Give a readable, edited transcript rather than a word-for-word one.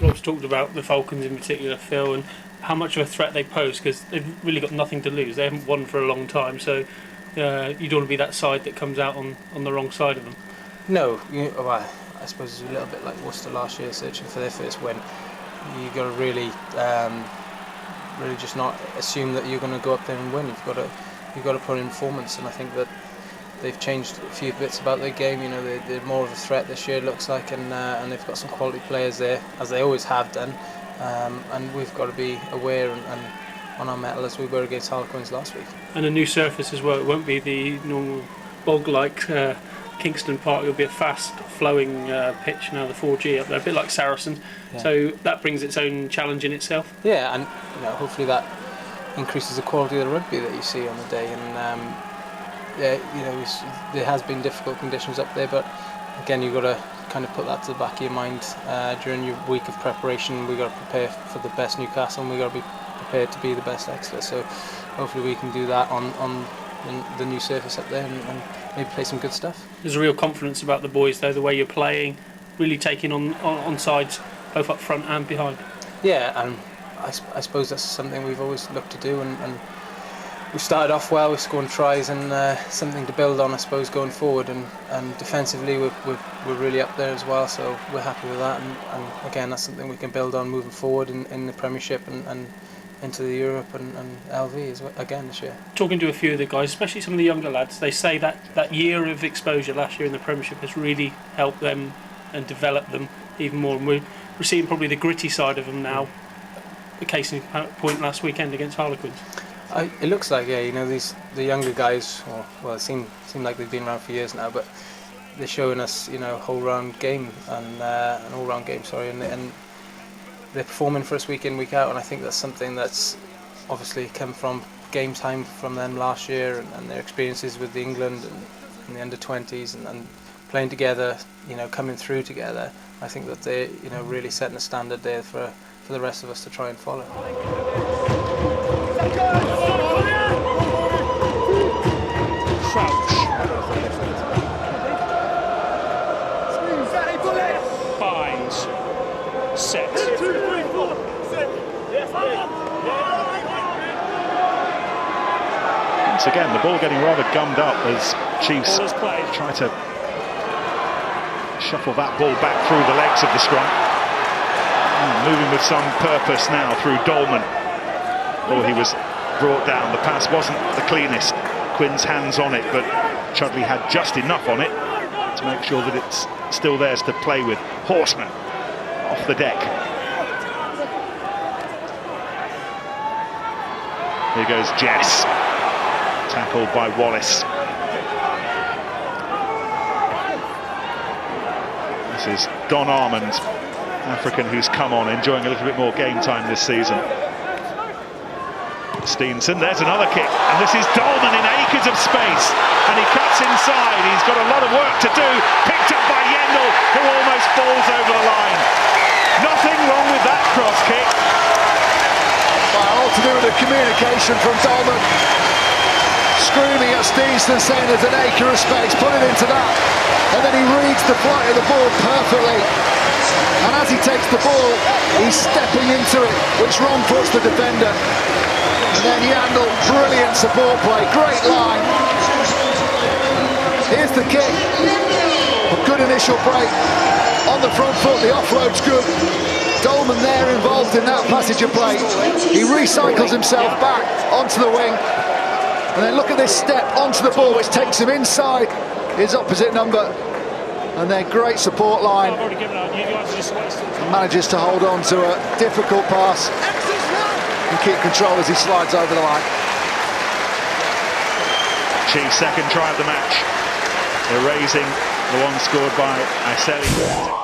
Rob's talked about the Falcons in particular, Phil, and how much of a threat they pose, because they've really got nothing to lose. They haven't won for a long time, so you don't want to be that side that comes out on the wrong side of them. No, well, I suppose it's a little bit like Worcester last year, searching for their first win. You've got to really just not assume that you're going to go up there and win. You've got to put in performance, and I think that they've changed a few bits about their game. They're more of a threat this year, it looks like, and they've got some quality players there, as they always have done. And we've got to be aware and on our mettle as we were against Harlequins last week. And a new surface as well. It won't be the normal bog-like Kingston Park. It'll be a fast-flowing pitch now, the 4G up there, a bit like Saracens. Yeah. So that brings its own challenge in itself. Yeah, and hopefully that increases the quality of the rugby that you see on the day. And there has been difficult conditions up there, but again, you've got to kind of put that to the back of your mind during your week of preparation. We've got to prepare for the best Newcastle, and we've got to be prepared to be the best Exeter. So hopefully we can do that on the new surface up there and maybe play some good stuff. There's a real confidence about the boys, though, the way you're playing, really taking on sides both up front and behind. Yeah, and I suppose that's something we've always looked to do, and we started off well with scoring tries, and something to build on, I suppose, going forward. And defensively, we're really up there as well, so we're happy with that. And again, that's something we can build on moving forward in the Premiership and into the Europe and LV as well, again this year. Talking to a few of the guys, especially some of the younger lads, they say that year of exposure last year in the Premiership has really helped them and developed them even more. And we're seeing probably the gritty side of them now. The case in point last weekend against Harlequins. It looks like, the younger guys, it seem like they've been around for years now, but they're showing us, an all-round game, and they're performing for us week in, week out, and I think that's something that's obviously come from game time from them last year, and their experiences with England and the under-20s and playing together, coming through together. I think that they're, really setting a standard there for the rest of us to try and follow. Crouch. Binds. Set. Once again, the ball getting rather gummed up as Chiefs try to shuffle that ball back through the legs of the scrum. Moving with some purpose now through Dollman. Oh, he was brought down. The pass wasn't the cleanest. Quinn's hands on it, but Chudley had just enough on it to make sure that it's still theirs to play with. Horseman off the deck. Here goes Jess, tackled by Wallace. This is Don Armand, African, who's come on, enjoying a little bit more game time this season. Steenson, there's another kick, and this is Dollman in acres of space, and he cuts inside. He's got a lot of work to do, picked up by Yendall, who almost falls over the line. Nothing wrong with that cross kick. Well, all to do with the communication from Dollman, screaming at Steenson, saying there's an acre of space, put it into that, and then he reads the flight of the ball perfectly. And as he takes the ball, he's stepping into it, which wrong puts the defender. And then Yandel, brilliant support play, great line. Here's the kick. A good initial break on the front foot, the offload's good. Dollman there involved in that passage of play. He recycles himself back onto the wing. And then look at this step onto the ball, which takes him inside his opposite number. And then great support line. Manages to hold on to a difficult pass and keep control as he slides over the line. Chiefs' second try of the match, erasing the one scored by Iseli.